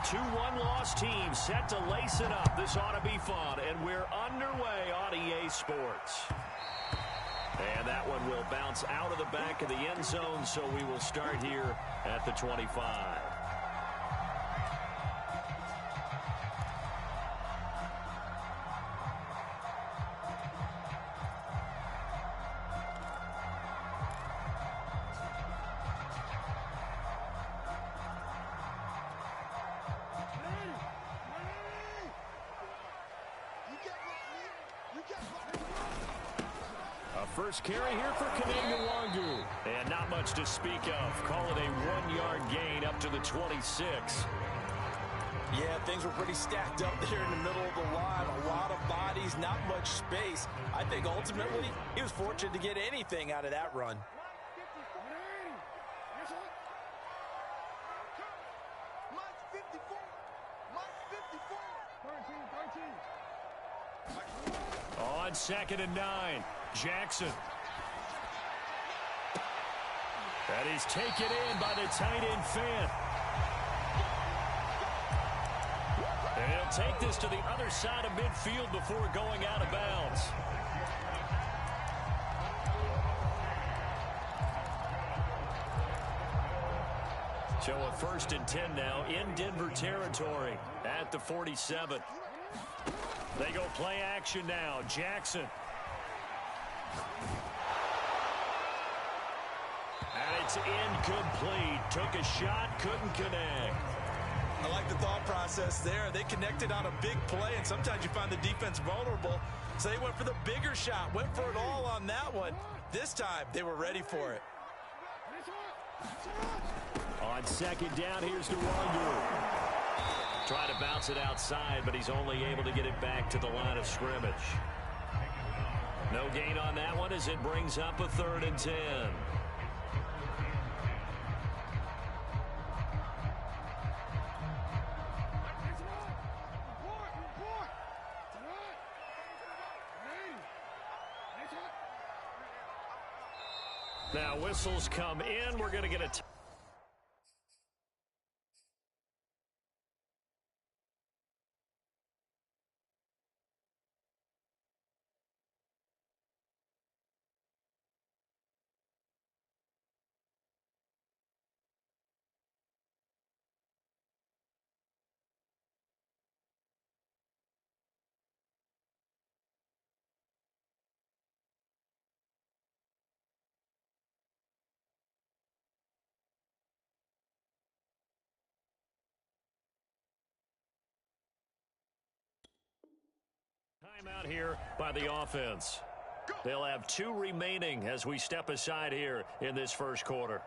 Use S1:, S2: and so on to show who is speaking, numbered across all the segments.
S1: Two one-loss teams set to lace it up. This ought to be fun, and we're underway on EA Sports. And that one will bounce out of the back of the end zone, so we will start here at the 25. First carry here for Kene Nwangwu. And not much to speak of. Call it a 1-yard gain up to the 26.
S2: Yeah, things were pretty stacked up there in the middle of the line. A lot of bodies, not much space. I think ultimately he was fortunate to get anything out of that run.
S1: On 2nd and 9, Jackson. That is taken in by the tight end Fant. And he'll take this to the other side of midfield before going out of bounds. So a 1st and 10 now in Denver territory at the 47. They go play action now. Jackson. And it's incomplete. Took a shot, couldn't connect.
S2: I like the thought process there. They connected on a big play, and sometimes you find the defense vulnerable. So they went for the bigger shot, went for it all on that one. This time, they were ready for it.
S1: On 2nd down, here's Nwangwu. Trying to bounce it outside, but he's only able to get it back to the line of scrimmage. No gain on that one as it brings up a 3rd and 10. Now whistles come in. We're going to get a timeout here by the offense. They'll have 2 remaining as we step aside here in this first quarter.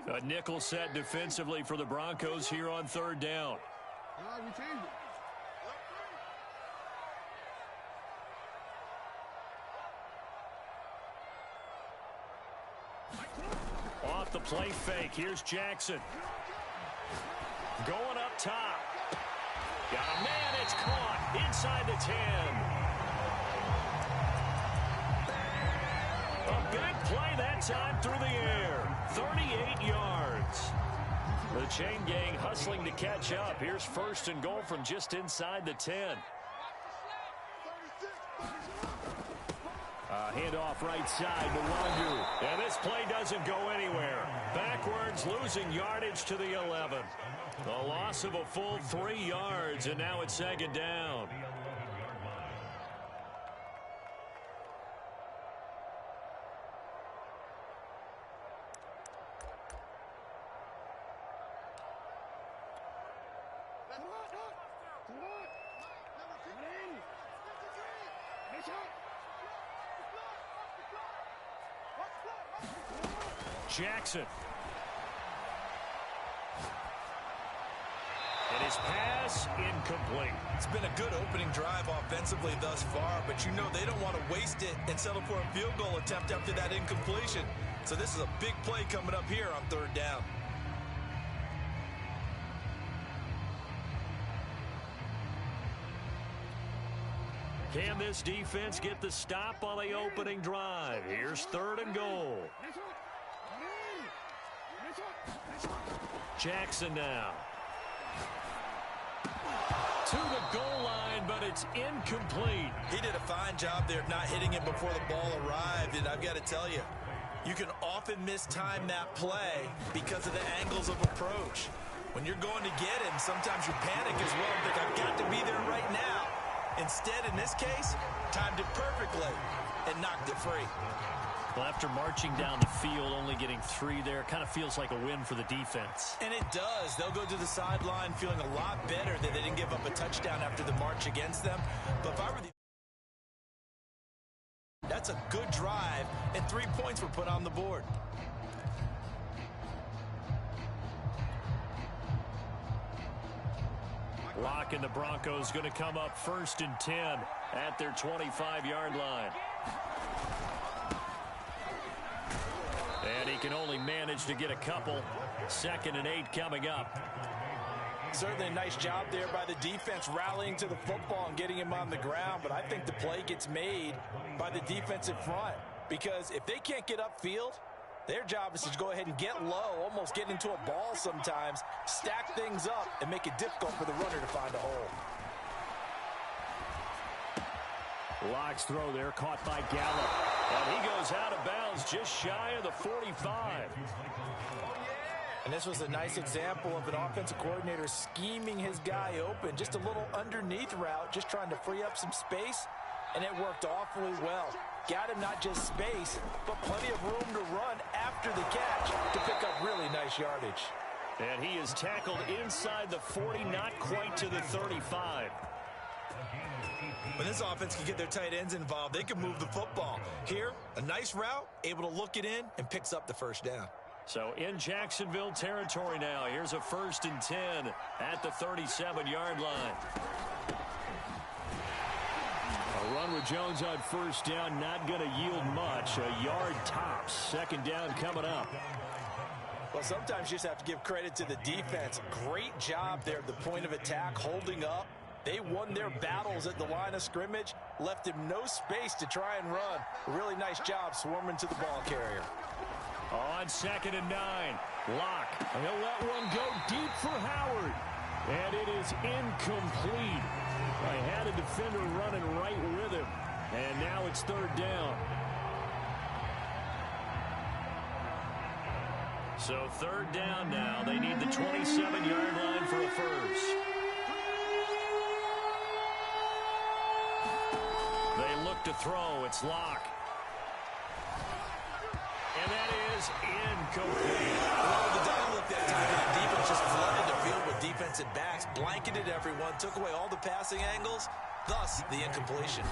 S1: A nickel set defensively for the Broncos here on 3rd down. Off the play fake, here's Jackson. Going up top. Got a man, it's caught inside the 10. A big play that time through the air. 38 yards. The chain gang hustling to catch up. Here's 1st and goal from just inside the 10. Handoff right side to Nwangwu. And this play doesn't go anywhere. Backwards, losing yardage to the 11. A loss of a full 3 yards, and now it's 2nd down. Jackson. And his pass incomplete.
S2: It's been a good opening drive offensively thus far, but you know they don't want to waste it and settle for a field goal attempt after that incompletion. So this is a big play coming up here on 3rd down.
S1: Can this defense get the stop on the opening drive? Here's 3rd and goal. Jackson now. To the goal line, but it's incomplete.
S2: He did a fine job there of not hitting it before the ball arrived, and I've got to tell you, you can often mistime that play because of the angles of approach. When you're going to get him, sometimes you panic as well and think, I've got to be there right now. Instead, in this case, timed it perfectly and knocked it free.
S1: Well, after marching down the field, only getting 3 there, kind of feels like a win for the defense.
S2: And it does. They'll go to the sideline feeling a lot better that they didn't give up a touchdown after the march against them. But if I were that's a good drive, and 3 points were put on the board.
S1: Locke and the Broncos going to come up 1st and 10 at their 25-yard line. And he can only manage to get a couple. 2nd and 8 coming up.
S2: Certainly a nice job there by the defense rallying to the football and getting him on the ground. But I think the play gets made by the defensive front. Because if they can't get upfield, their job is to go ahead and get low, almost get into a ball sometimes, stack things up, and make it difficult for the runner to find a hole.
S1: Locke's throw there, caught by Gallup. And he goes out of bounds just shy of the 45.
S2: And this was a nice example of an offensive coordinator scheming his guy open. Just a little underneath route, just trying to free up some space, and it worked awfully well. Got him not just space, but plenty of room to run after the catch to pick up really nice yardage.
S1: And he is tackled inside the 40, not quite to the 35.
S2: When this offense can get their tight ends involved, they can move the football. Here, a nice route, able to look it in, and picks up the first down.
S1: So in Jacksonville territory now. Here's a 1st and 10 at the 37-yard line. A run with Jones on 1st down, not going to yield much. A yard tops. 2nd down coming up.
S2: Well, sometimes you just have to give credit to the defense. Great job there at the point of attack, holding up. They won their battles at the line of scrimmage, left him no space to try and run. A really nice job swarming to the ball carrier.
S1: On 2nd and 9, Locke. He'll let one go deep for Howard. And it is incomplete. I had a defender running right with him. And now it's 3rd down. So 3rd down now. They need the 27-yard line for a first. They look to throw. It's Locke. And that is incomplete.
S2: Well, the dial up that time, the defense just flooded the field with defensive backs, blanketed everyone, took away all the passing angles, thus the incompletion.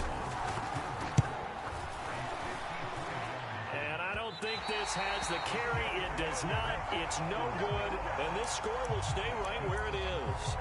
S1: And I don't think this has the carry. It does not. It's no good. And this score will stay right where it is.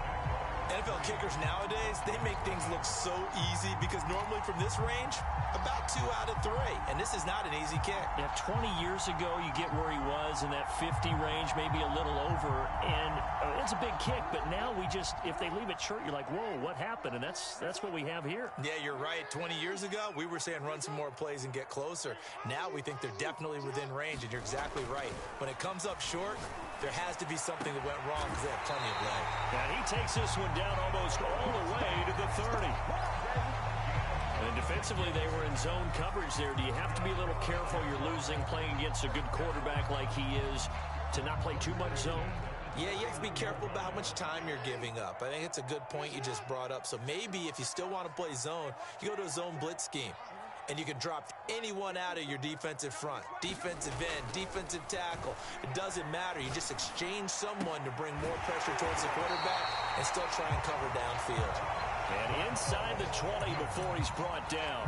S2: NFL kickers nowadays, they make things look so easy because normally from this range, about 2 out of 3. And this is not an easy kick.
S1: Yeah, 20 years ago, you get where he was in that 50 range, maybe a little over. And it's a big kick, but now we just, if they leave it short, you're like, whoa, what happened? And that's what we have here.
S2: Yeah, you're right. 20 years ago, we were saying run some more plays and get closer. Now we think they're definitely within range, and you're exactly right. When it comes up short, there has to be something that went wrong because they have plenty of leg.
S1: And he takes this one down almost all the way to the 30. And defensively, they were in zone coverage there. Do you have to be a little careful? You're losing playing against a good quarterback like he is to not play too much zone?
S2: Yeah, you have to be careful about how much time you're giving up. I think it's a good point you just brought up. So maybe if you still want to play zone, you go to a zone blitz scheme. And you can drop anyone out of your defensive front, defensive end, defensive tackle. It doesn't matter. You just exchange someone to bring more pressure towards the quarterback and still try and cover downfield.
S1: And inside the 20 before he's brought down.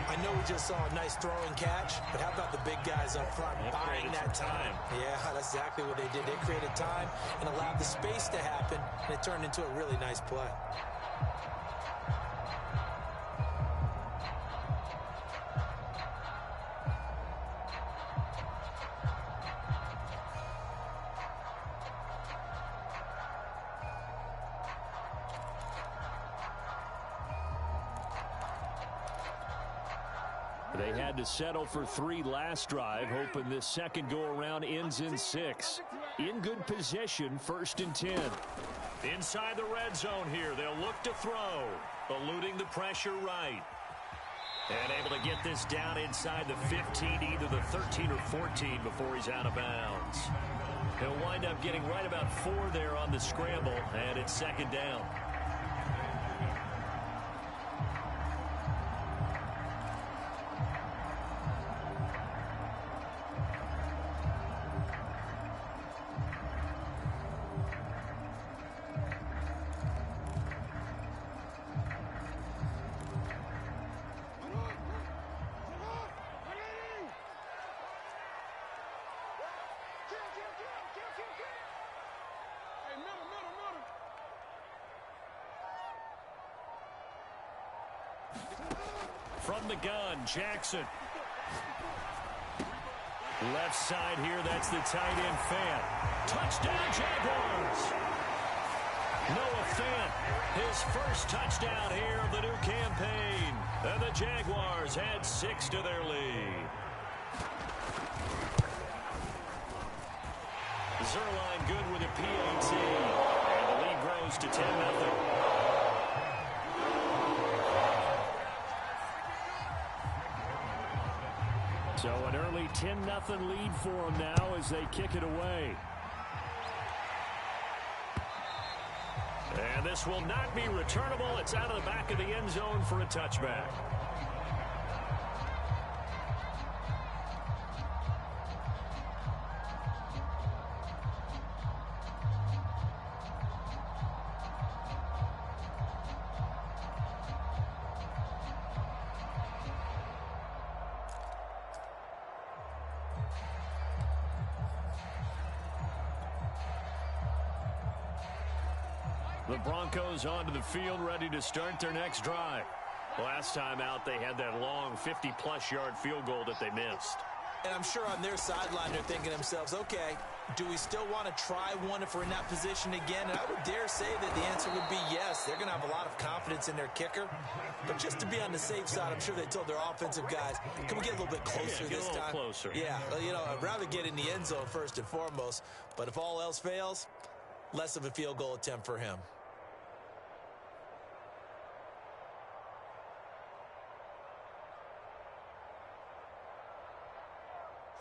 S2: I know we just saw a nice throw and catch, but how about the big guys up front buying that time? Yeah, that's exactly what they did. They created time and allowed the space to happen, and it turned into a really nice play.
S1: They had to settle for 3 last drive, hoping this second go-around ends in 6. In good position, 1st and 10. Inside the red zone here, they'll look to throw, eluding the pressure right. And able to get this down inside the 15, either the 13 or 14 before he's out of bounds. He'll wind up getting right about 4 there on the scramble, and it's 2nd down. From the gun, Jackson. Left side here, that's the tight end, Fant. Touchdown, Jaguars! Noah Fant, his first touchdown here of the new campaign. And the Jaguars add 6 to their lead. Zuerlein good with a PAT. And the lead grows to 10-0. So an early 10-0 lead for them now as they kick it away. And this will not be returnable. It's out of the back of the end zone for a touchback. The Broncos onto the field, ready to start their next drive. Last time out, they had that long 50-plus yard field goal that they missed.
S2: And I'm sure on their sideline, they're thinking to themselves, okay, do we still want to try one if we're in that position again? And I would dare say that the answer would be yes. They're going to have a lot of confidence in their kicker. But just to be on the safe side, I'm sure they told their offensive guys, can we get a little bit closer this time?
S1: Closer.
S2: Yeah, you know, I'd rather get in the end zone first and foremost. But if all else fails, less of a field goal attempt for him.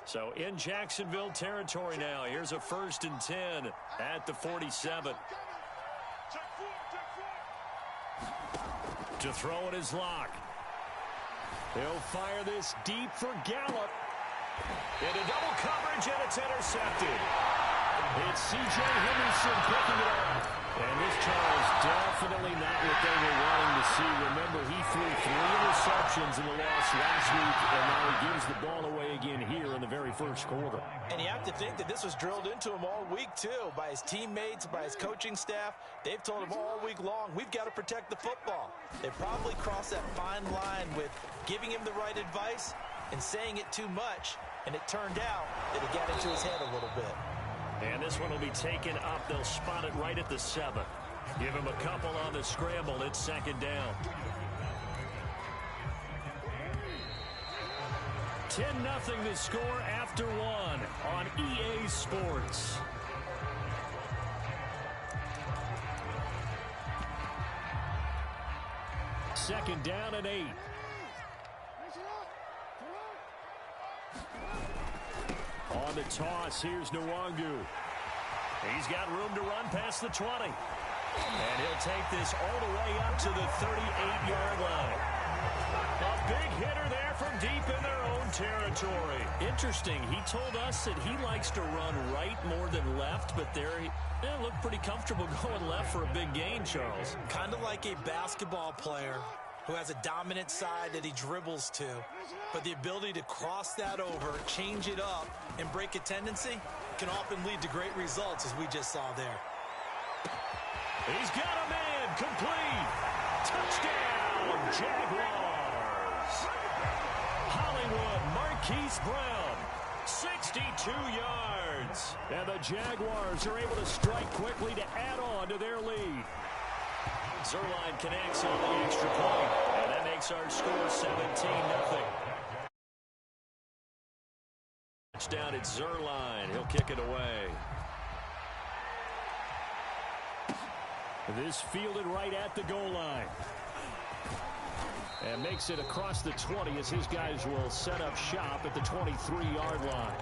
S1: So in Jacksonville territory now. Here's a 1st and 10 at the 47. To throw it is Locke. He'll fire this deep for Gallup. Into double coverage, and it's intercepted. It's C.J. Henderson picking it up. And this, Charles, definitely not what they were wanting to see. Remember, he threw 3 interceptions in the loss last week, and now he gives the ball away again here in the very first quarter.
S2: And you have to think that this was drilled into him all week, too, by his teammates, by his coaching staff. They've told him all week long, we've got to protect the football. They probably crossed that fine line with giving him the right advice and saying it too much, and it turned out that it got into his head a little bit.
S1: And this one will be taken up. They'll spot it right at the 7. Give him a couple on the scramble. It's 2nd down. 10-0 the score after 1 on EA Sports. Second down and 8. On the toss, here's Nwangu. He's got room to run past the 20. And he'll take this all the way up to the 38-yard line. A big hitter there from deep in their own territory. Interesting, he told us that he likes to run right more than left, but there he looked pretty comfortable going left for a big gain, Charles.
S2: Kind of like a basketball player who has a dominant side that he dribbles to, but the ability to cross that over, change it up, and break a tendency can often lead to great results, as we just saw there.
S1: He's got a man, complete. Touchdown, Jaguars. Hollywood Marquise Brown, 62 yards. And the Jaguars are able to strike quickly to add on to their lead. Zuerlein connects on the extra point, and that makes our score 17-0. Down at Zuerlein. He'll kick it away.
S3: This fielded right at the goal line. And makes it across the 20 as his guys will set up shop at the 23-yard line.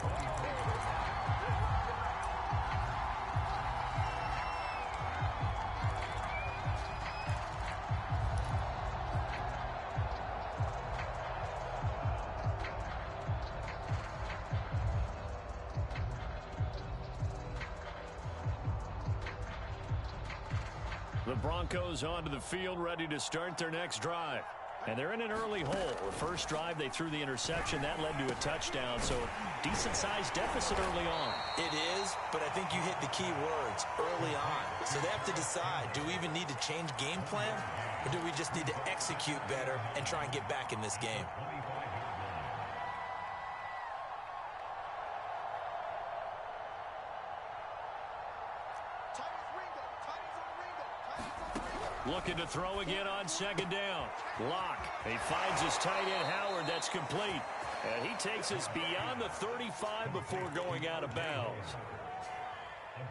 S3: The Broncos onto the field, ready to start their next drive. And they're in an early hole. The first drive, they threw the interception. That led to a touchdown, so decent-sized deficit early on.
S2: It is, but I think you hit the key words, early on. So they have to decide, do we even need to change game plan, or do we just need to execute better and try and get back in this game?
S3: Looking to throw again on second down. Locke. He finds his tight end, Howard. That's complete. And he takes us beyond the 35 before going out of bounds.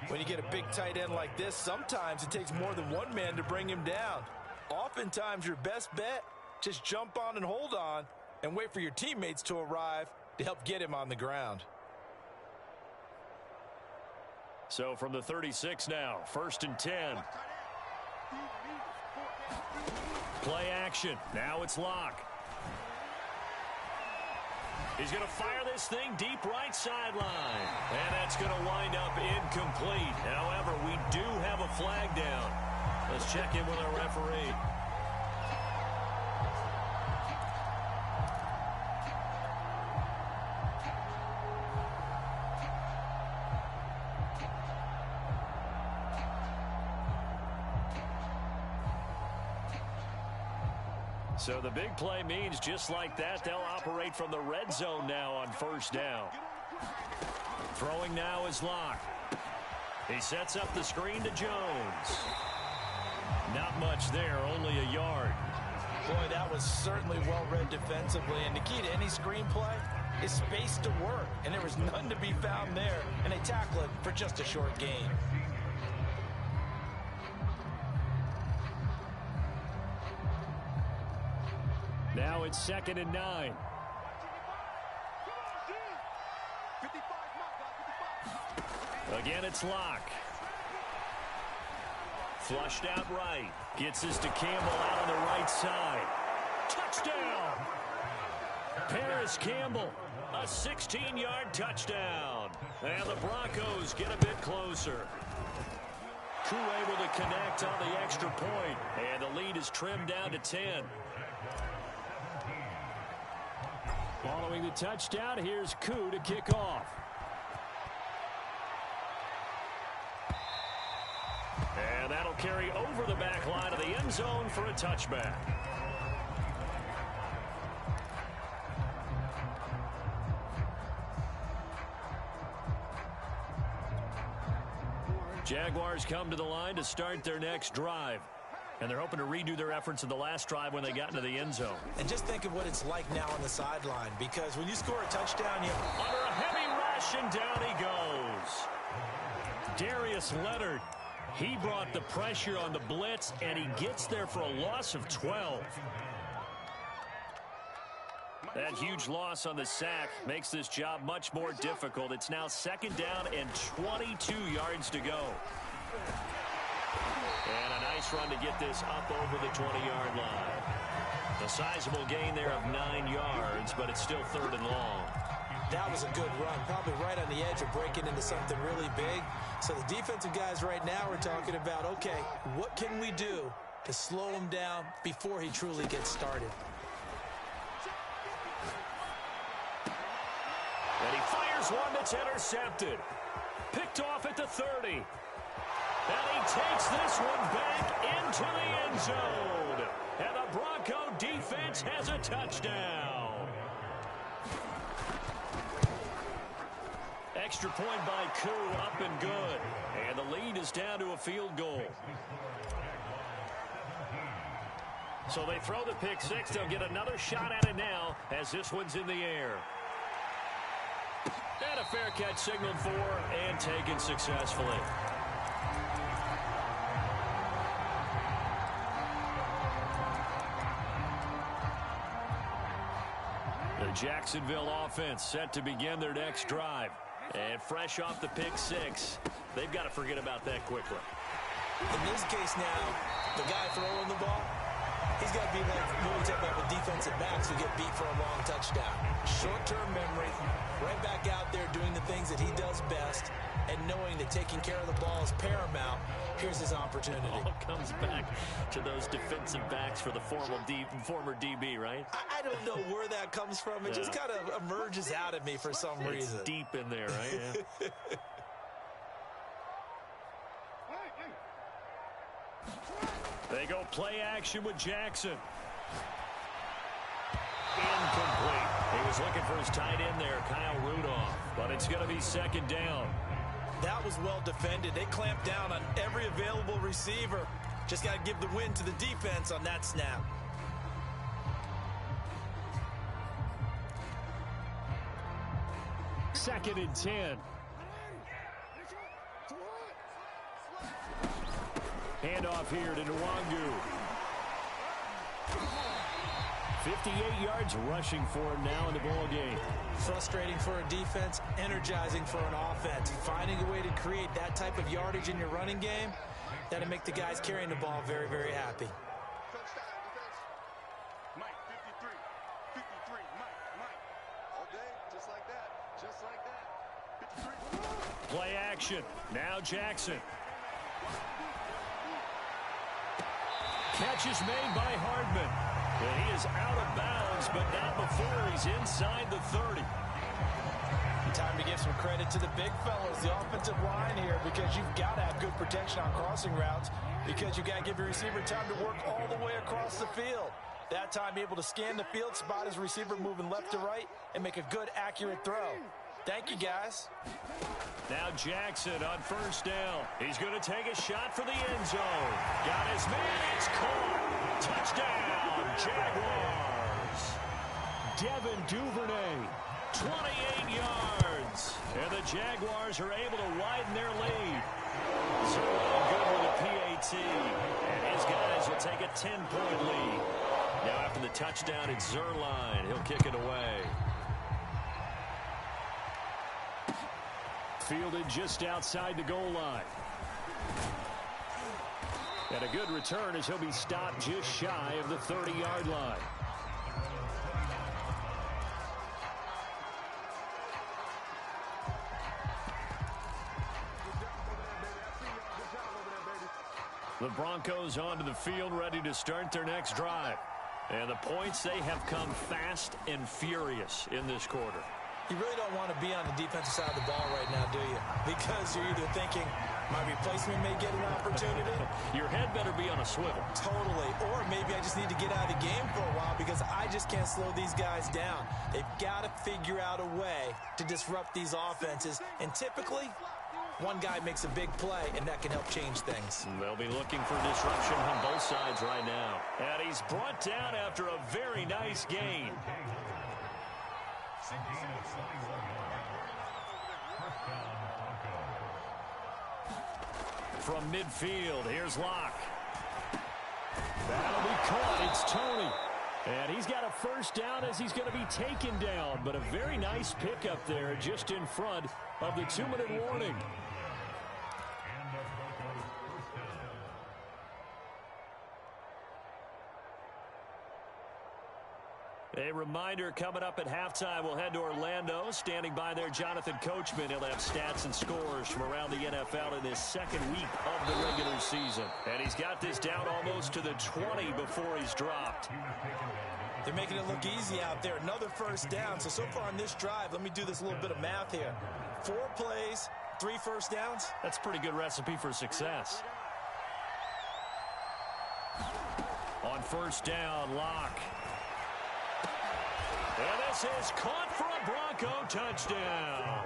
S2: When you get a big tight end like this, sometimes it takes more than one man to bring him down. Oftentimes, your best bet, just jump on and hold on and wait for your teammates to arrive to help get him on the ground.
S3: So from the 36 now, 1st and 10. Play action. Now it's Locke. He's going to fire this thing deep right sideline. And that's going to wind up incomplete. However, we do have a flag down. Let's check in with our referee. So the big play means just like that, they'll operate from the red zone now on 1st down. Throwing now is Locke. He sets up the screen to Jones. Not much there, only a yard.
S2: Boy, that was certainly well-read defensively. And the key to any screenplay is space to work. And there was none to be found there. And they tackle it for just a short gain.
S3: Now it's 2nd and 9. Again, it's Locke. Flushed out right. Gets this to Campbell out on the right side. Touchdown! Paris Campbell, a 16-yard touchdown. And the Broncos get a bit closer. Koo able to connect on the extra point. And the lead is trimmed down to 10. Following the touchdown, here's Koo to kick off. And that'll carry over the back line of the end zone for a touchback. Jaguars come to the line to start their next drive. And they're hoping to redo their efforts in the last drive when they got into the end zone.
S2: And just think of what it's like now on the sideline, because when you score a touchdown, you
S3: under a heavy rush, and down he goes. Darius Leonard, he brought the pressure on the blitz, and he gets there for a loss of 12. That huge loss on the sack makes this job much more difficult. It's now 2nd down and 22 yards to go. And a nice run to get this up over the 20-yard line. A sizable gain there of 9 yards, but it's still 3rd and long.
S2: That was a good run, probably right on the edge of breaking into something really big. So the defensive guys right now are talking about, okay, what can we do to slow him down before he truly gets started?
S3: And he fires one that's intercepted. Picked off at the 30. And he takes this one back into the end zone. And the Bronco defense has a touchdown. Extra point by Koo, up and good. And the lead is down to a field goal. So they throw the pick six. They'll get another shot at it now as this one's in the air. And a fair catch signaled for and taken successfully. The Jacksonville offense set to begin their next drive. And fresh off the pick six, they've got to forget about that quickly.
S2: In this case now, the guy throwing the ball, he's got to be like what we talk about with defensive backs who get beat for a long touchdown. Short-term memory, right back out there doing the things that he does best, and knowing that taking care of the ball is paramount. Here's his opportunity.
S3: All comes back to those defensive backs for the former DB, right?
S2: I don't know where that comes from. It just kind of emerges out of me for some reason.
S3: It's deep in there, right? Yeah. They go play action with Jackson. Incomplete. He was looking for his tight end there, Kyle Rudolph. But it's going to be second down.
S2: That was well defended. They clamped down on every available receiver. Just got to give the win to the defense on that snap.
S3: Second and 10. Handoff here to Nwangu. 58 yards rushing for him now in the ball game.
S2: Frustrating for a defense, energizing for an offense. Finding a way to create that type of yardage in your running game, that'll make the guys carrying the ball very, very happy.
S4: Mike, 53, 53, Mike. All day, just like that, 53.
S3: Play action. Now Jackson. Catch is made by Hardman. And he is out of bounds, but not before he's inside the 30.
S2: Time to give some credit to the big fellas, the offensive line here, because you've got to have good protection on crossing routes, because you've got to give your receiver time to work all the way across the field. That time, be able to scan the field, spot his receiver moving left to right, and make a good, accurate throw. Thank you, guys.
S3: Now Jackson on first down. He's going to take a shot for the end zone. Got his man. It's caught. Touchdown, Jaguars. Devin Duvernay, 28 yards. And the Jaguars are able to widen their lead. Zerline good with a PAT. And his guys will take a 10-point lead. Now after the touchdown, it's Zerline. He'll kick it away. Fielded just outside the goal line. And a good return as he'll be stopped just shy of the 30-yard line. The Broncos onto the field, ready to start their next drive. And the points, they have come fast and furious in this quarter.
S2: You really don't want to be on the defensive side of the ball right now, do you? Because you're either thinking, my replacement may get an opportunity.
S3: Your head better be on a swivel.
S2: Totally. Or maybe I just need to get out of the game for a while because I just can't slow these guys down. They've got to figure out a way to disrupt these offenses. And typically, one guy makes a big play, and that can help change things.
S3: They'll be looking for disruption on both sides right now. And he's brought down after a very nice gain. From midfield, here's Locke. That'll be caught. It's Tony. And he's got a first down as he's going to be taken down. But a very nice pickup there just in front of the 2-minute warning. A reminder, coming up at halftime, we'll head to Orlando. Standing by there, Jonathan Coachman. He'll have stats and scores from around the NFL in his second week of the regular season. And he's got this down almost to the 20 before he's dropped.
S2: They're making it look easy out there. Another first down. So far on this drive, let me do this little bit of math here. 4 plays, 3 first downs.
S3: That's a pretty good recipe for success. On first down, Locke. And this is caught for a Bronco touchdown.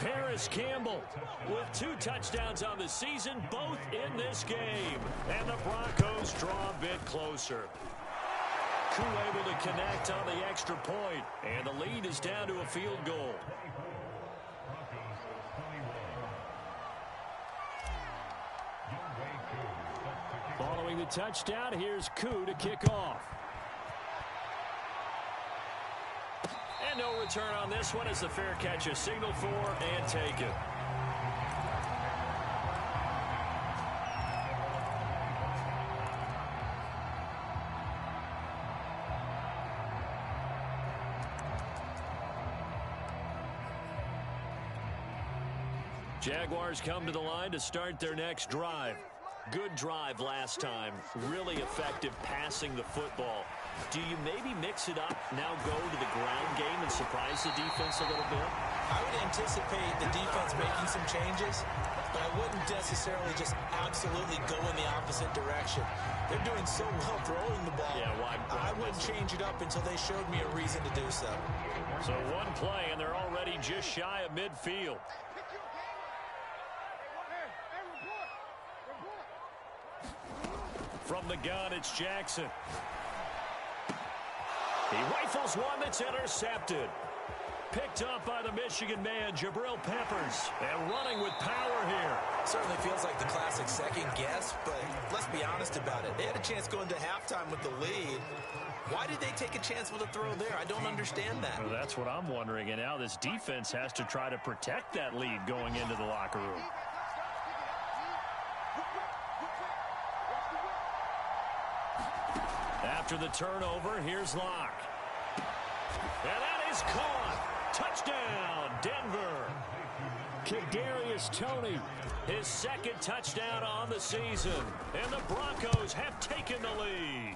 S3: Paris Campbell with 2 touchdowns on the season, both in this game. And the Broncos draw a bit closer. Koo able to connect on the extra point. And the lead is down to a field goal. Following the touchdown, here's Koo to kick off. And no return on this one as the fair catch is signaled for and taken. Jaguars come to the line to start their next drive. Good drive last time. Really effective passing the football. Do you maybe mix it up, now go to the ground game and surprise the defense a little bit?
S2: I would anticipate the defense making some changes, but I wouldn't necessarily just absolutely go in the opposite direction. They're doing so well throwing the ball.
S3: Yeah, why
S2: I wouldn't change it up until they showed me a reason to do so.
S3: So one play, and they're already just shy of midfield. From the gun, it's Jackson. He rifles one that's intercepted. Picked up by the Michigan man, Jabril Peppers. And running with power here.
S2: Certainly feels like the classic second guess, but let's be honest about it. They had a chance going to halftime with the lead. Why did they take a chance with a throw there? I don't understand that.
S3: Well, that's what I'm wondering. And now this defense has to try to protect that lead going into the locker room. After the turnover, here's Locke. And that is caught. Touchdown, Denver. Kadarius Toney, his second touchdown on the season. And the Broncos have taken the lead.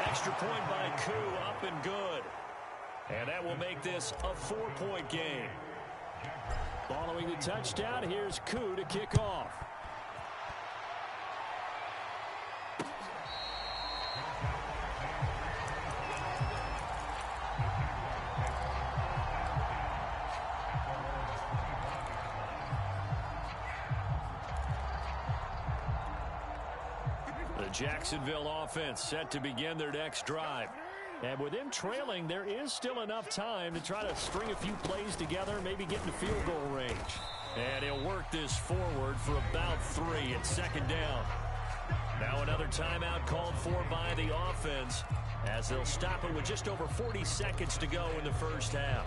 S3: Extra point by Koo, up and good. And that will make this a 4-point game. Following the touchdown, here's Koo to kick off. Jacksonville offense set to begin their next drive. And with them trailing, there is still enough time to try to string a few plays together, maybe get into field goal range. And he'll work this forward for about 3 at second down. Now another timeout called for by the offense as they'll stop it with just over 40 seconds to go in the first half.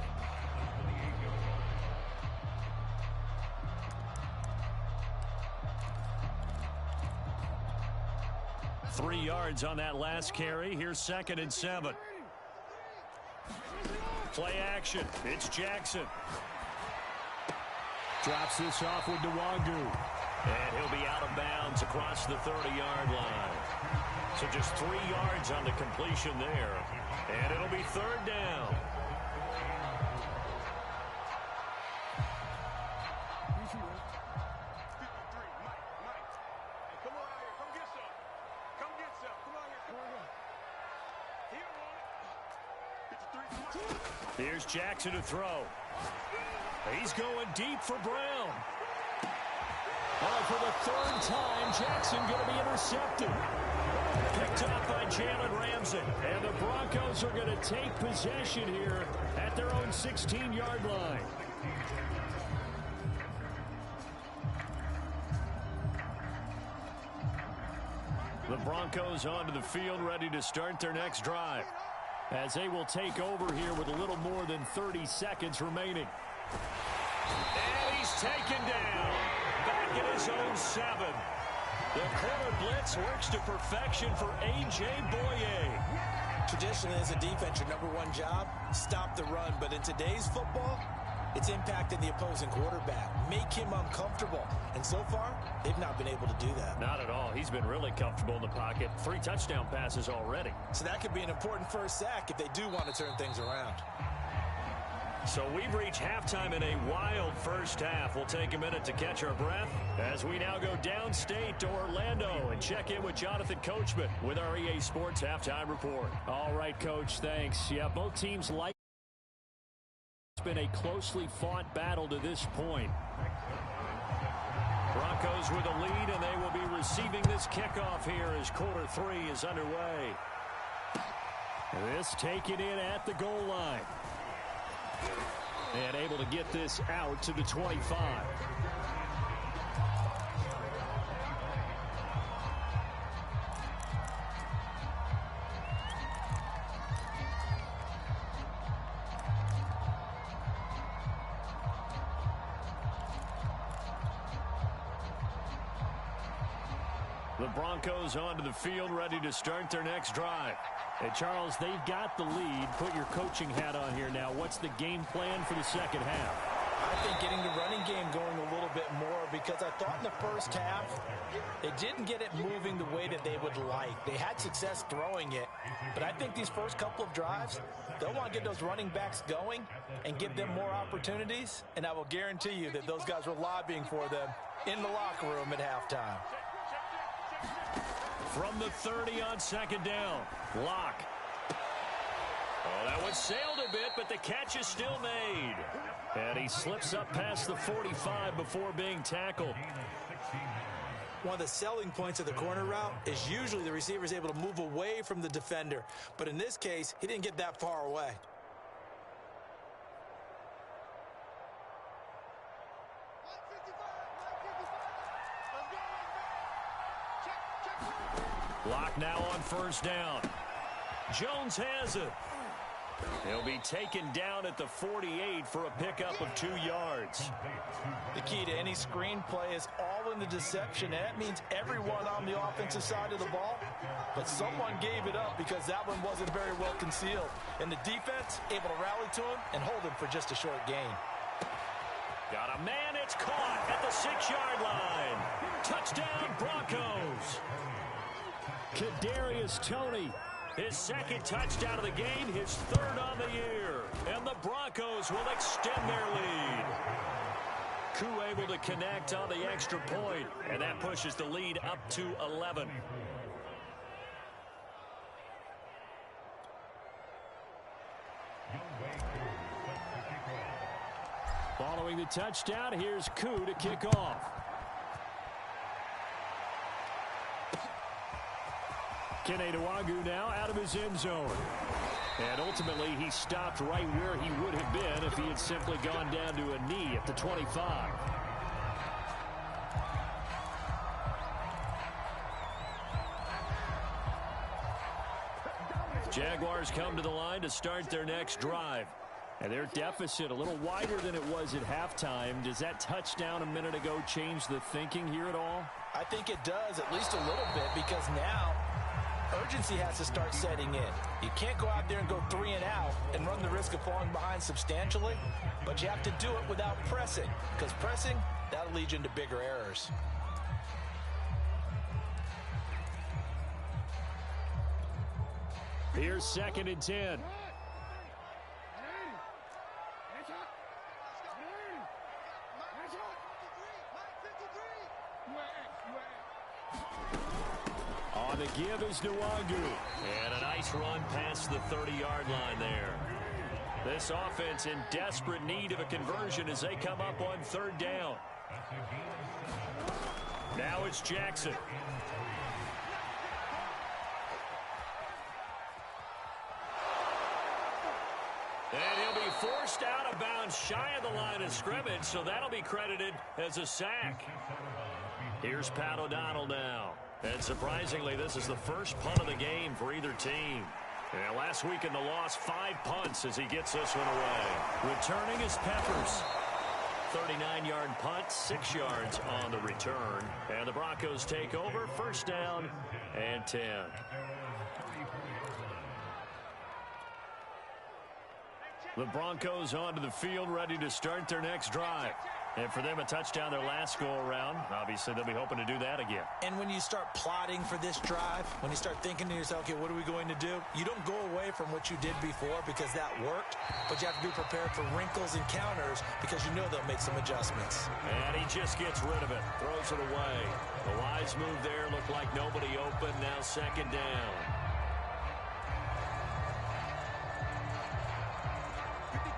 S3: Three yards on that last carry. Here's 2nd and 7. Play action. It's Jackson. Drops this off with Nwangu. And he'll be out of bounds across the 30-yard line. So just 3 yards on the completion there. And it'll be 3rd down. Here's Jackson to throw. He's going deep for Brown. Oh, for the 3rd time, Jackson going to be intercepted. Picked up by Jalen Ramsey. And the Broncos are going to take possession here at their own 16-yard line. The Broncos onto the field, ready to start their next drive, as they will take over here with a little more than 30 seconds remaining. And he's taken down back at his own 7. The corner blitz works to perfection for A.J. Bouye.
S2: Traditionally, as a defense, your number one job, stop the run. But in today's football, it's impacted the opposing quarterback. Make him uncomfortable. And so far, they've not been able to do that.
S3: Not at all. He's been really comfortable in the pocket. 3 touchdown passes already.
S2: So that could be an important first sack if they do want to turn things around.
S3: So we've reached halftime in a wild first half. We'll take a minute to catch our breath as we now go downstate to Orlando and check in with Jonathan Coachman with our EA Sports Halftime Report. All right, Coach, thanks. Yeah, both teams like it's been a closely fought battle to this point. Broncos with a lead, and they will be receiving this kickoff here as quarter 3 is underway. This taken in at the goal line. And able to get this out to the 25. The Broncos onto the field, ready to start their next drive.
S5: Hey, Charles, they've got the lead. Put your coaching hat on here now. What's the game plan for the second half?
S2: I think getting the running game going a little bit more, because I thought in the first half they didn't get it moving the way that they would like. They had success throwing it, but I think these first couple of drives, they'll want to get those running backs going and give them more opportunities, and I will guarantee you that those guys were lobbying for them in the locker room at halftime.
S3: From the 30 on second down, Locke. Oh, that one sailed a bit, but the catch is still made. And he slips up past the 45 before being tackled.
S2: One of the selling points of the corner route is usually the receiver is able to move away from the defender. But in this case, he didn't get that far away.
S3: Locke now on first down. Jones has it. He'll be taken down at the 48 for a pickup of 2 yards.
S2: The key to any screenplay is all in the deception, and that means everyone on the offensive side of the ball. But someone gave it up because that one wasn't very well concealed. And the defense able to rally to him and hold him for just a short gain.
S3: Got a man, it's caught at the 6-yard line. Touchdown, Broncos.
S5: Kadarius Toney.
S3: His second touchdown of the game, his third on the year. And the Broncos will extend their lead. Koo able to connect on the extra point, and that pushes the lead up to 11.
S5: Following the touchdown, here's Koo to kick off. Kene Nwangwu now out of his end zone. And ultimately, he stopped right where he would have been if he had simply gone down to a knee at the 25.
S3: Jaguars come to the line to start their next drive. And their deficit a little wider than it was at halftime. Does that touchdown a minute ago change the thinking here at all?
S2: I think it does, at least a little bit, because now urgency has to start setting in. You can't go out there and go 3 and out and run the risk of falling behind substantially, but you have to do it without pressing, because pressing, that'll lead you into bigger errors.
S5: Here's 2nd and 10. On the give is Nwangwu.
S3: And a nice run past the 30-yard line there. This offense in desperate need of a conversion as they come up on 3rd down. Now it's Jackson. And he'll be forced out of bounds shy of the line of scrimmage, so that'll be credited as a sack. Here's Pat O'Donnell now. And surprisingly, this is the first punt of the game for either team. And last week in the loss, 5 punts as he gets this one away. Returning is Peppers. 39-yard punt, 6 yards on the return. And the Broncos take over, 1st down and 10. The Broncos onto the field, ready to start their next drive. And for them, a touchdown their last go-around. Obviously, they'll be hoping to do that again.
S2: And when you start plotting for this drive, when you start thinking to yourself, okay, what are we going to do? You don't go away from what you did before because that worked, but you have to be prepared for wrinkles and counters because you know they'll make some adjustments.
S3: And he just gets rid of it, throws it away. The wise move there, looked like nobody open, now 2nd down.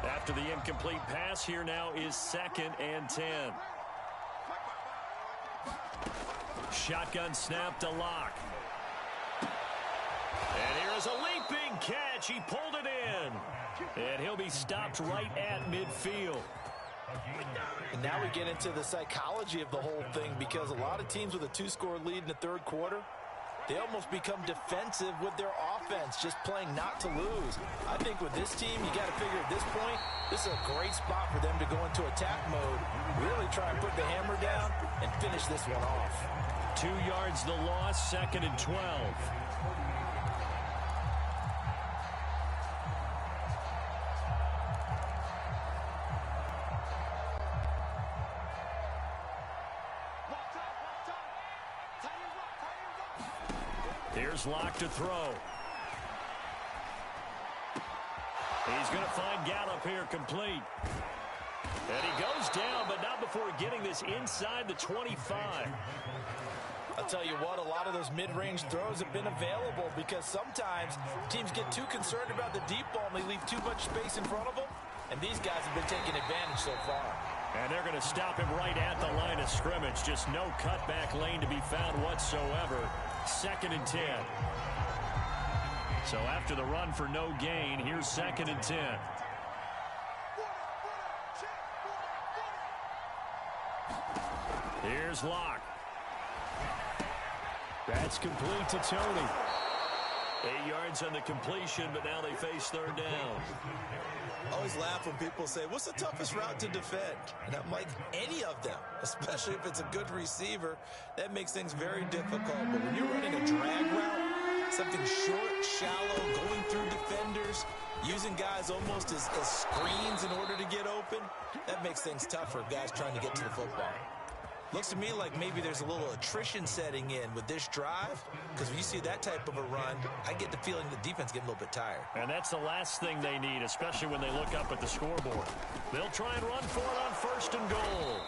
S3: After the incomplete pass, here now is 2nd and 10. Shotgun snap to Locke. And here is a leaping catch. He pulled it in. And he'll be stopped right at midfield.
S2: And now we get into the psychology of the whole thing, because a lot of teams with a 2-score lead in the 3rd quarter, they almost become defensive with their offense, just playing not to lose. I think with this team, you got to figure at this point, this is a great spot for them to go into attack mode, really try and put the hammer down and finish this one off.
S3: 2 yards the loss, 2nd and 12. Here's Locke to throw. He's going to find Gallup here complete. And he goes down, but not before getting this inside the 25.
S2: I'll tell you what, a lot of those mid-range throws have been available because sometimes teams get too concerned about the deep ball and they leave too much space in front of them. And these guys have been taking advantage so far.
S3: And they're going to stop him right at the line of scrimmage. Just no cutback lane to be found whatsoever. 2nd and 10. So after the run for no gain, here's 2nd and 10. Here's Locke. That's complete to Tony. 8 yards on the completion, but now they face 3rd down.
S2: I always laugh when people say, what's the toughest route to defend? And I'm like, any of them, especially if it's a good receiver. That makes things very difficult. But when you're running a drag route, something short, shallow, going through defenders, using guys almost as screens in order to get open, that makes things tougher, guys trying to get to the football. Looks to me like maybe there's a little attrition setting in with this drive, because when you see that type of a run, I get the feeling the defense getting a little bit tired.
S3: And that's the last thing they need, especially when they look up at the scoreboard. They'll try and run for it on 1st and goal.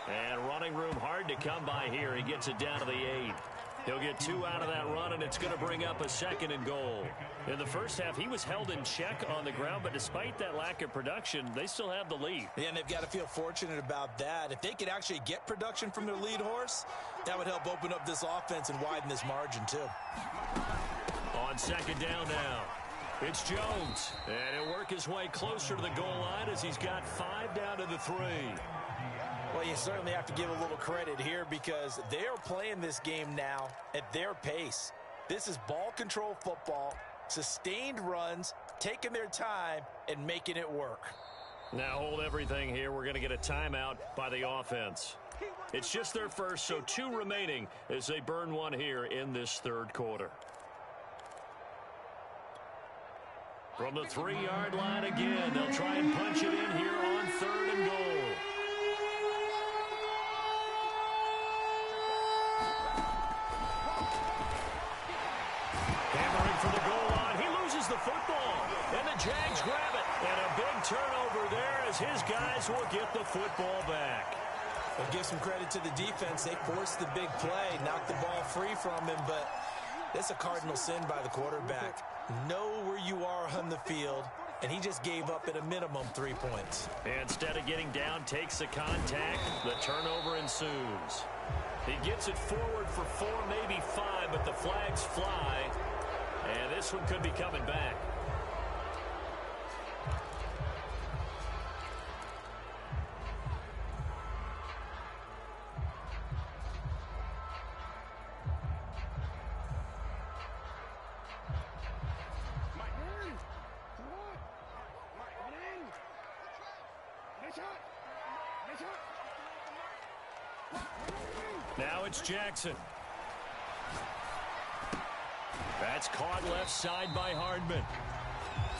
S3: And running room hard to come by here. He gets it down to the 8. He'll get 2 out of that run, and it's going to bring up a 2nd and goal. In the first half, he was held in check on the ground, but despite that lack of production, they still have the lead.
S2: Yeah, and they've got to feel fortunate about that. If they could actually get production from their lead horse, that would help open up this offense and widen this margin, too.
S3: On 2nd down now, it's Jones. And he'll work his way closer to the goal line as he's got 5 down to the 3.
S2: Well, you certainly have to give a little credit here because they are playing this game now at their pace. This is ball control football, sustained runs, taking their time, and making it work.
S3: Now hold everything here. We're going to get a timeout by the offense. It's just their first, so 2 remaining as they burn one here in this 3rd quarter. From the 3-yard line again, they'll try and punch it in here on 3rd and goal. For the goal line, he loses the football, and the Jags grab it, and a big turnover there as his guys will get the football back.
S2: Well, give some credit to the defense. They forced the big play, knocked the ball free from him, but that's a cardinal sin by the quarterback. Know where you are on the field, and he just gave up at a minimum 3 points.
S3: Instead of getting down, takes the contact, the turnover ensues. He gets it forward for 4, maybe 5, but the flags fly. And this one could be coming back. Now it's Jackson. That's caught left side by Hardman.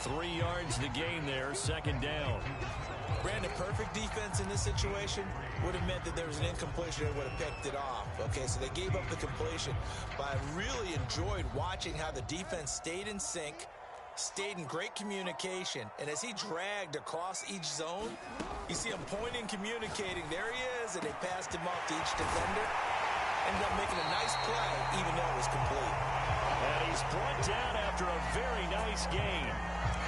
S3: 3 yards to gain there, 2nd down.
S2: Brandon, perfect defense in this situation would have meant that there was an incompletion that would have picked it off. Okay, so they gave up the completion. But I really enjoyed watching how the defense stayed in sync, stayed in great communication. And as he dragged across each zone, you see him pointing, communicating. There he is, and they passed him off to each defender. Ended up making a nice play, even though it was complete.
S3: And he's brought down after a very nice gain.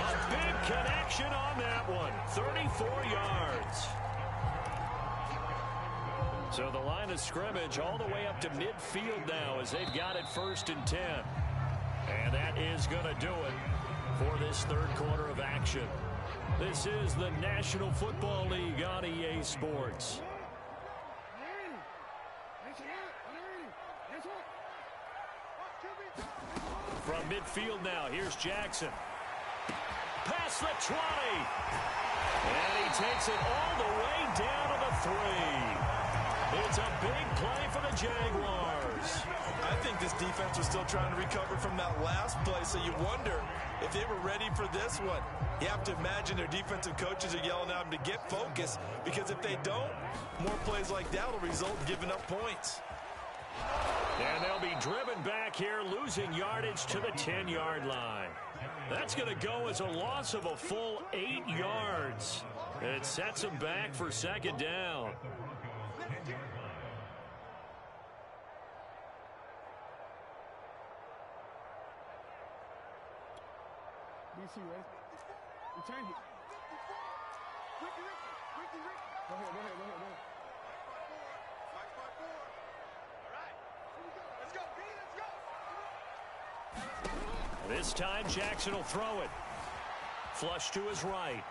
S3: A big connection on that one. 34 yards. So the line of scrimmage all the way up to midfield now as they've got it 1st and 10. And that is going to do it for this 3rd quarter of action. This is the National Football League on EA Sports. midfield now. Here's Jackson. Past the 20. And he takes it all the way down to the 3. It's a big play for the Jaguars.
S2: I think this defense was still trying to recover from that last play, so you wonder if they were ready for this one. You have to imagine their defensive coaches are yelling at them to get focused, because if they don't, more plays like that will result in giving up points.
S3: And they'll be driven back here, losing yardage to the 10-yard line. That's going to go as a loss of a full 8 yards. It sets them back for second down.
S4: DC, right? Return it. Ricky. Go ahead. Mike 5-4. All right. Here we go. Let's go, B. Let's go.
S3: This time, Jackson will throw it. Flush to his right.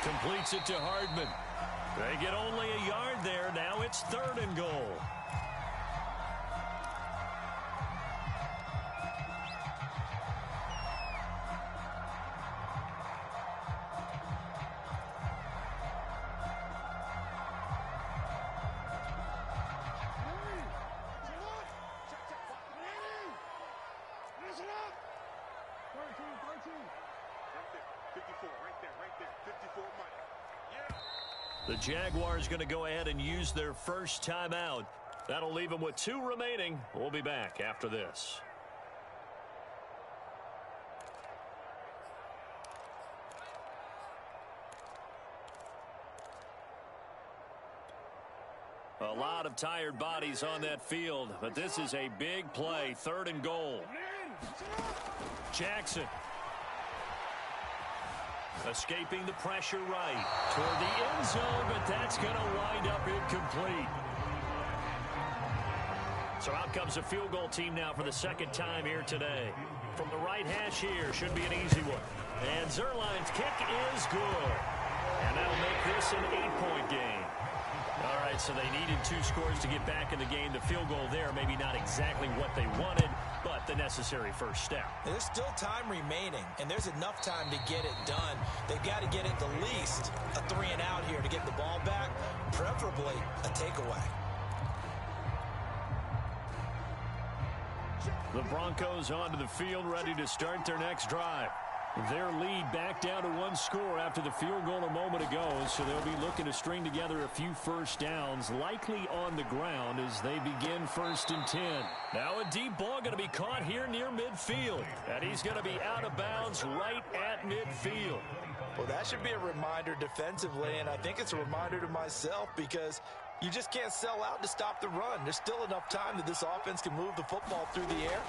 S3: Completes it to Hardman. They get only a yard there. Now it's 3rd and goal. The Jaguars going to go ahead and use their first timeout. That'll leave them with 2 remaining. We'll be back after this. A lot of tired bodies on that field, but this is a big play. 3rd and goal. Jackson. Escaping the pressure right toward the end zone, but that's going to wind up incomplete. So out comes a field goal team now for the 2nd time here today. From the right hash here, should be an easy one. And Zuerlein's kick is good. And that'll make this an 8-point game. All right, so they needed 2 scores to get back in the game. The field goal there, maybe not exactly what they wanted, but the necessary first step.
S2: There's still time remaining, and there's enough time to get it done. They've got to get at the least a 3-and-out here to get the ball back, preferably a takeaway.
S3: The Broncos onto the field, ready to start their next drive. Their lead back down to 1 score after the field goal a moment ago, so they'll be looking to string together a few first downs, likely on the ground as they begin 1st and 10. Now a deep ball going to be caught here near midfield, and he's going to be out of bounds right at midfield.
S2: Well, that should be a reminder defensively, and I think it's a reminder to myself, because you just can't sell out to stop the run. There's still enough time that this offense can move the football through the air,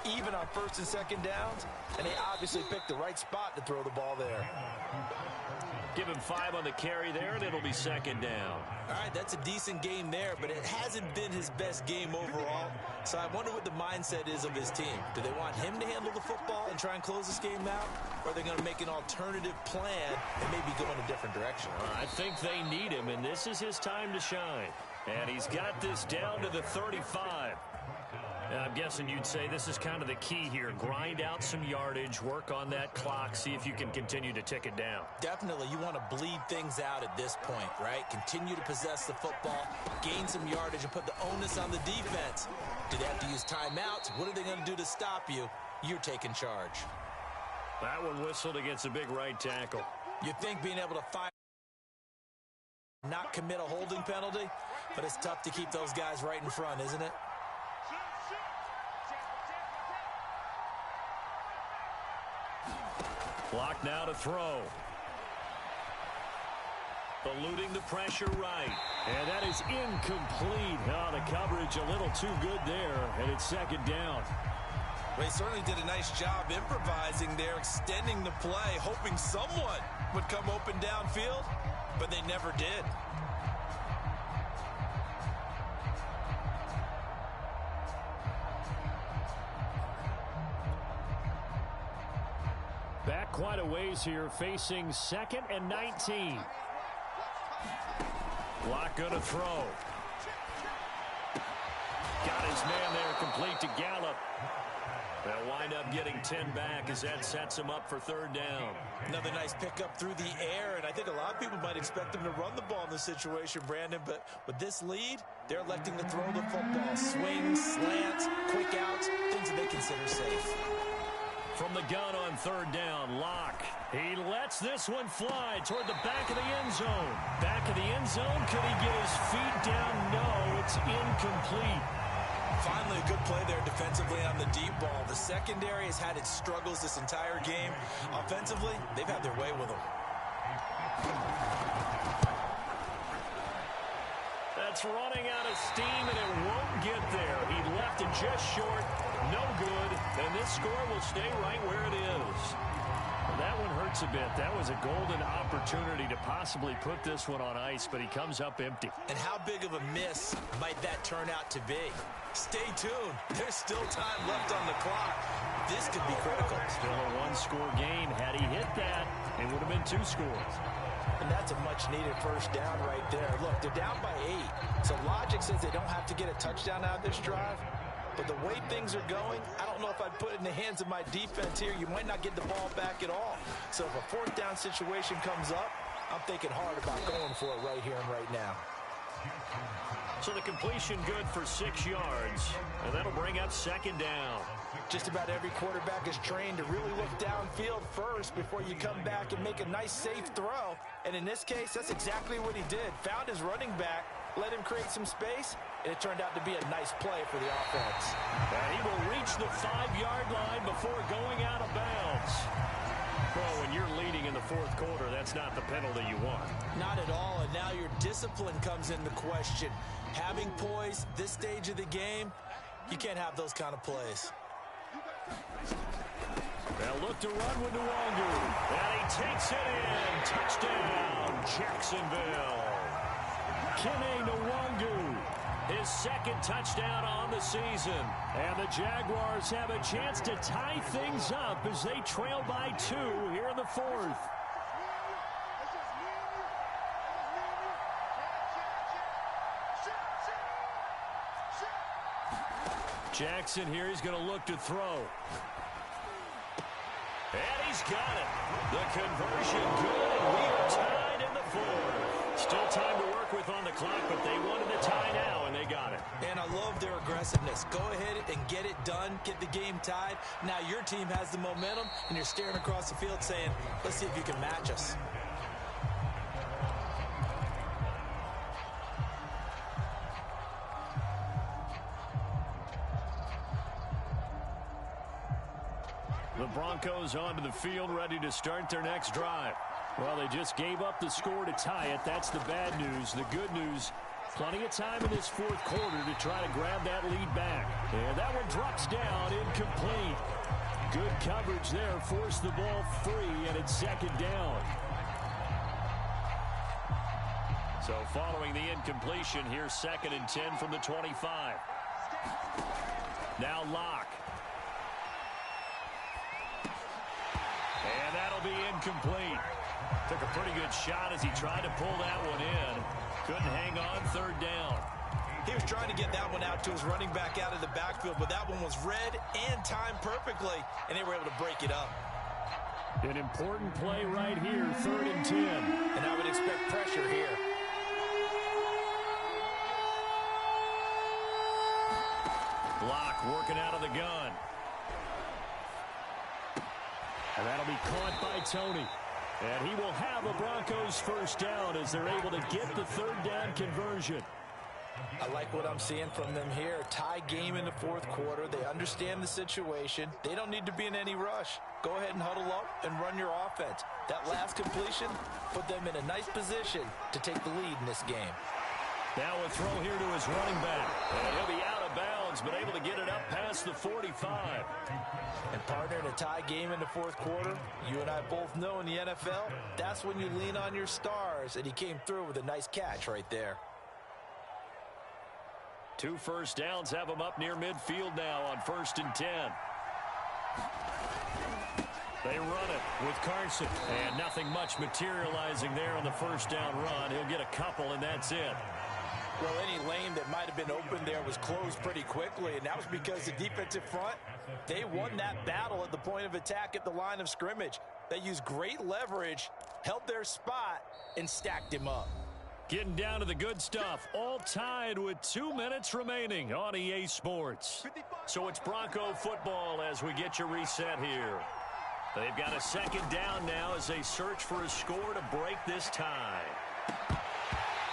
S2: even on 1st and 2nd downs, and they obviously picked the right spot to throw the ball there.
S3: Give him 5 on the carry there, and it'll be 2nd down.
S2: All right, that's a decent game there, but it hasn't been his best game overall. So I wonder what the mindset is of his team. Do they want him to handle the football and try and close this game out? Or are they going to make an alternative plan and maybe go in a different direction?
S3: I think they need him, and this is his time to shine. And he's got this down to the 35. I'm guessing you'd say this is kind of the key here. Grind out some yardage, work on that clock, see if you can continue to tick it down.
S2: Definitely, you want to bleed things out at this point, right? Continue to possess the football, gain some yardage, and put the onus on the defense. Do they have to use timeouts? What are they going to do to stop you? You're taking charge.
S3: That one whistled against a big right tackle.
S2: You think being able to fire, not commit a holding penalty, but it's tough to keep those guys right in front, isn't it?
S3: Clock now to throw. Eluding the pressure right. And that is incomplete. Oh, the coverage a little too good there, and it's 2nd down.
S2: Well, he certainly did a nice job improvising there, extending the play, hoping someone would come open downfield, but they never did.
S3: Back quite a ways here, facing 2nd and 19. Block going to throw. Got his man there, complete to Gallup. They'll wind up getting 10 back as that sets them up for third down.
S2: Another nice pickup through the air, and I think a lot of people might expect them to run the ball in this situation, Brandon, but with this lead, they're electing to throw the football. Swings, slants, quick outs, things that they consider safe.
S3: From the gun on third down, Locke. He lets this one fly toward the back of the end zone. Back of the end zone, could he get his feet down? No, it's incomplete.
S2: Finally, a good play there defensively on the deep ball. The secondary has had its struggles this entire game. Offensively, they've had their way with them.
S3: That's running out of steam, and it won't get there. He left it just short. No good. And this score will stay right where it is. That one hurts a bit. That was a golden opportunity to possibly put this one on ice, but he comes up empty.
S2: And how big of a miss might that turn out to be? Stay tuned. There's still time left on the clock. This could be critical.
S3: Still a one-score game. Had he hit that, it would have been 2 scores.
S2: And that's a much-needed first down right there. Look, they're down by 8. So logic says they don't have to get a touchdown out of this drive. But the way things are going, I don't know if I'd put it in the hands of my defense here. You might not get the ball back at all. So if a fourth down situation comes up, I'm thinking hard about going for it right here and right now.
S3: So the completion good for 6 yards, and that'll bring up second down.
S2: Just about every quarterback is trained to really look downfield first before you come back and make a nice, safe throw. And in this case, that's exactly what he did. Found his running back, let him create some space, and it turned out to be a nice play for the offense.
S3: And he will reach the 5-yard line before going out of bounds. Well, when you're leading in the fourth quarter, that's not the penalty you want.
S2: Not at all, and now your discipline comes into question. Having poise this stage of the game, you can't have those kind of plays.
S3: They'll look to run with Nwangu. And he takes it in. Touchdown, Jacksonville. Kene Nwangu, his second touchdown on the season. And the Jaguars have a chance to tie things up as they trail by 2 here in the fourth. Jackson here, he's going to look to throw. And he's got it. The conversion good, and we are tied in the fourth. Still time to work with on the clock, but they wanted to tie now, and they got it.
S2: And I love their aggressiveness. Go ahead and get it done, get the game tied. Now your team has the momentum, and you're staring across the field saying, let's see if you can match us.
S3: The Broncos onto the field, ready to start their next drive. Well, they just gave up the score to tie it. That's the bad news. The good news, plenty of time in this fourth quarter to try to grab that lead back. And that one drops down, incomplete. Good coverage there, forced the ball free, and it's second down. So following the incompletion, here's 2nd and 10 from the 25. Now Locke. And that'll be incomplete. Took a pretty good shot as he tried to pull that one in. Couldn't hang on, third down.
S2: He was trying to get that one out to his running back out of the backfield, but that one was read and timed perfectly, and they were able to break it up.
S3: An important play right here, 3rd and 10.
S2: And I would expect pressure here.
S3: Locke working out of the gun. And that'll be caught by Tony. And he will have a Broncos first down as they're able to get the 3rd down conversion.
S2: I like what I'm seeing from them here. Tie game in the fourth quarter. They understand the situation. They don't need to be in any rush. Go ahead and huddle up and run your offense. That last completion put them in a nice position to take the lead in this game.
S3: Now a throw here to his running back. And he'll be out of bounds, but able to get it up past the 45.
S2: And partner, in a tie game in the fourth quarter, you and I both know in the NFL, that's when you lean on your stars, and he came through with a nice catch right there.
S3: 2 first downs have him up near midfield now on 1st and 10. They run it with Carson, and nothing much materializing there on the first down run. He'll get a couple, and that's it.
S2: Well, any lane that might have been open there was closed pretty quickly, and that was because the defensive front, they won that battle at the point of attack at the line of scrimmage. They used great leverage, held their spot, and stacked him up.
S5: Getting down to the good stuff, all tied with 2 minutes remaining on EA Sports.
S1: So it's Bronco football as we get your reset here. They've got a second down now as they search for a score to break this tie.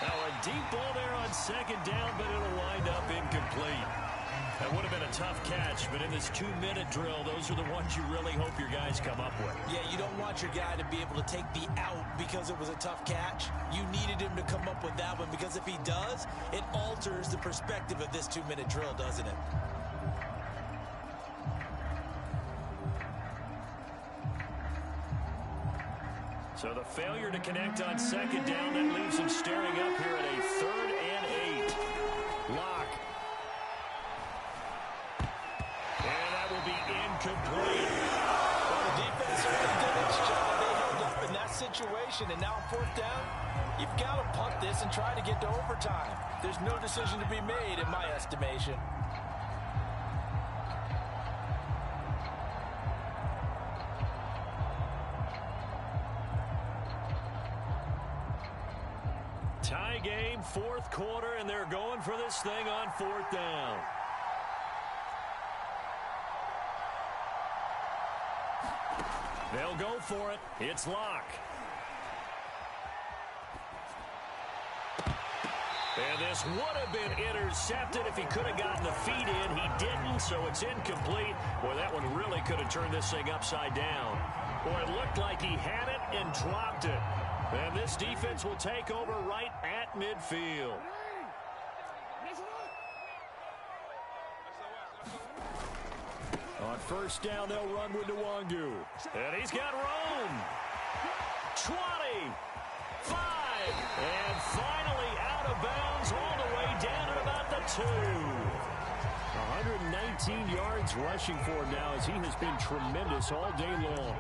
S1: Now a deep ball there on second down, but it'll wind up incomplete. That would have been a tough catch, but in this 2-minute drill, those are the ones you really hope your guys come up with.
S2: Yeah, you don't want your guy to be able to take the out because it was a tough catch. You needed him to come up with that one because if he does, it alters the perspective of this 2-minute drill, doesn't it?
S5: So the failure to connect on second down, that leaves him staring up here at a 3rd and 8. Lock. And that will be incomplete.
S2: Well, the defense already did its job. They held up in that situation, and now on 4th down, you've got to punt this and try to get to overtime. There's no decision to be made in my estimation.
S5: Tie game, 4th quarter, and they're going for this thing on 4th down. They'll go for it. It's Locke. And this would have been intercepted if he could have gotten the feet in. He didn't, so it's incomplete. Boy, that one really could have turned this thing upside down. Boy, it looked like he had it and dropped it. And this defense will take over right at midfield. On 1st down, they'll run with Nwangu. And he's got room. 20. 5. And finally out of bounds all the way down at about the 2. 119 yards rushing for him now as he has been tremendous all day long.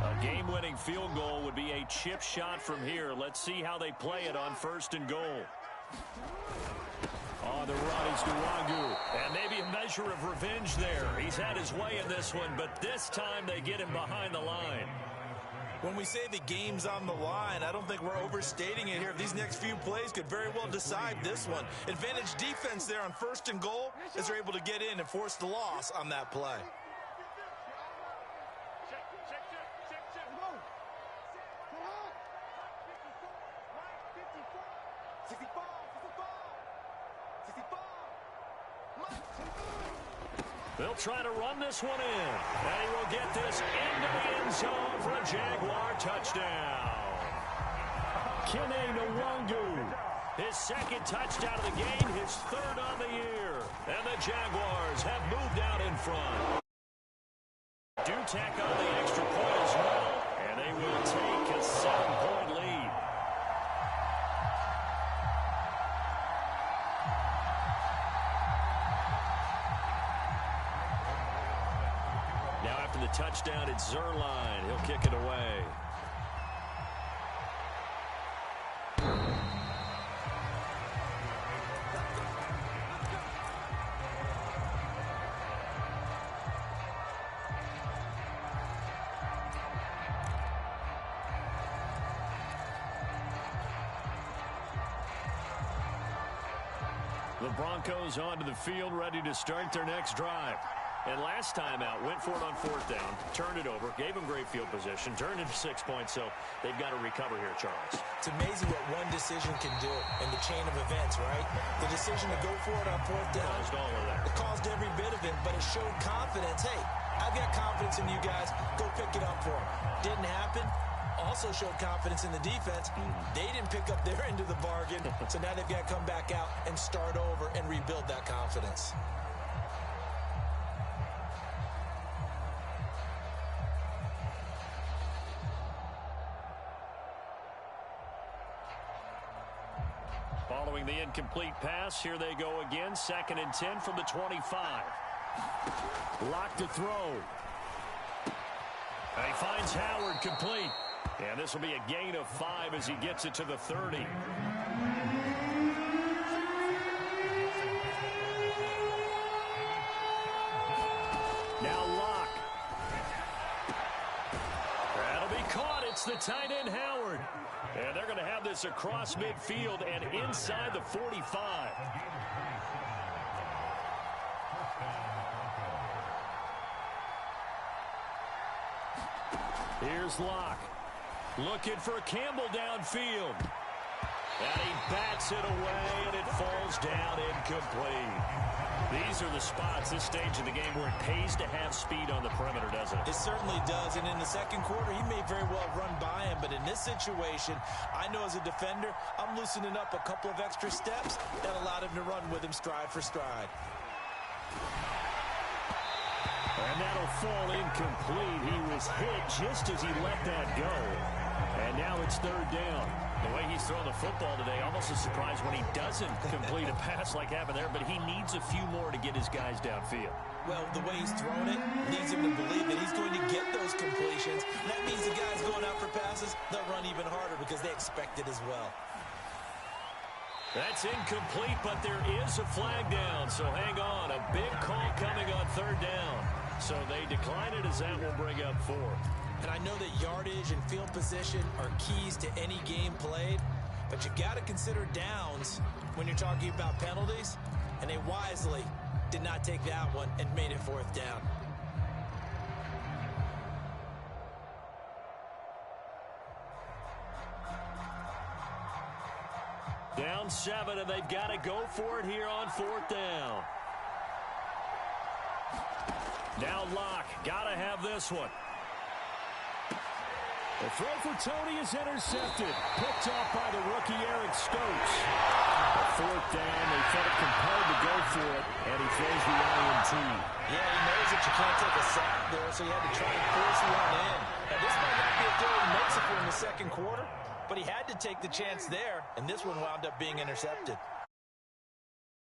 S5: A game-winning field goal would be a chip shot from here. Let's see how they play it on 1st and goal. On the run is Nwangu. And maybe a measure of revenge there. He's had his way in this one, but this time they get him behind the line.
S2: When we say the game's on the line, I don't think we're overstating it here. These next few plays could very well decide this one. Advantage defense there on 1st and goal as they're able to get in and force the loss on that play.
S5: They'll try to run this one in. And he will get this into the end zone for a Jaguar touchdown. Kene Nwangu. His 2nd touchdown of the game, his 3rd on the year. And the Jaguars have moved out in front. Do tack on the extra point as well. And they will take a 7-point lead. Now after the touchdown, it's Zuerlein. He'll kick it away. The Broncos onto the field, ready to start their next drive. And last time out, went for it on 4th down, turned it over, gave them great field position, turned into 6 points, so they've got to recover here, Charles.
S2: It's amazing what one decision can do in the chain of events, right? The decision to go for it on 4th down.
S5: Caused all of that.
S2: It caused every bit of it, but it showed confidence. Hey, I've got confidence in you guys. Go pick it up for them. Didn't happen. Also showed confidence in the defense. They didn't pick up their end of the bargain, so now they've got to come back out and start over and rebuild that confidence.
S5: Following the incomplete pass, here they go again. 2nd and 10 from the 25. Lock to throw. And he finds Howard complete.
S3: And this will be a gain of 5 as he gets it to the 30. Now Locke. That'll be caught. It's the tight end, Howard. And they're going to have this across midfield and inside the 45. Here's Locke. Looking for Campbell downfield. And he bats it away, and it falls down incomplete. These are the spots, this stage of the game, where it pays to have speed on the perimeter, doesn't it?
S2: It certainly does, and in the second quarter, he may very well run by him, but in this situation, I know as a defender, I'm loosening up a couple of extra steps that allowed him to run with him stride for stride.
S3: And that'll fall incomplete. He was hit just as he let that go. And now it's third down. The way he's throwing the football today, almost a surprise when he doesn't complete a pass like happened there, but he needs a few more to get his guys downfield.
S2: Well, the way he's throwing it leads him to believe that he's going to get those completions. And that means the guys going out for passes, they'll run even harder because they expect it as well.
S3: That's incomplete, but there is a flag down, so hang on. A big call coming on third down. So they decline it as that will bring up 4.
S2: And I know that yardage and field position are keys to any game played, but you got to consider downs when you're talking about penalties, and they wisely did not take that one and made it fourth down.
S3: Down 7, and they've got to go for it here on fourth down. Now Locke, got to have this one. The throw for Tony is intercepted. Picked off by the rookie Eric Stokes. Fourth down, they felt compelled to go for it, and he throws the INT.
S2: Yeah, he knows that you can't take a sack there, so he had to try and force one in. Now, this might not be a throw he makes it for in the second quarter, but he had to take the chance there, and this one wound up being intercepted.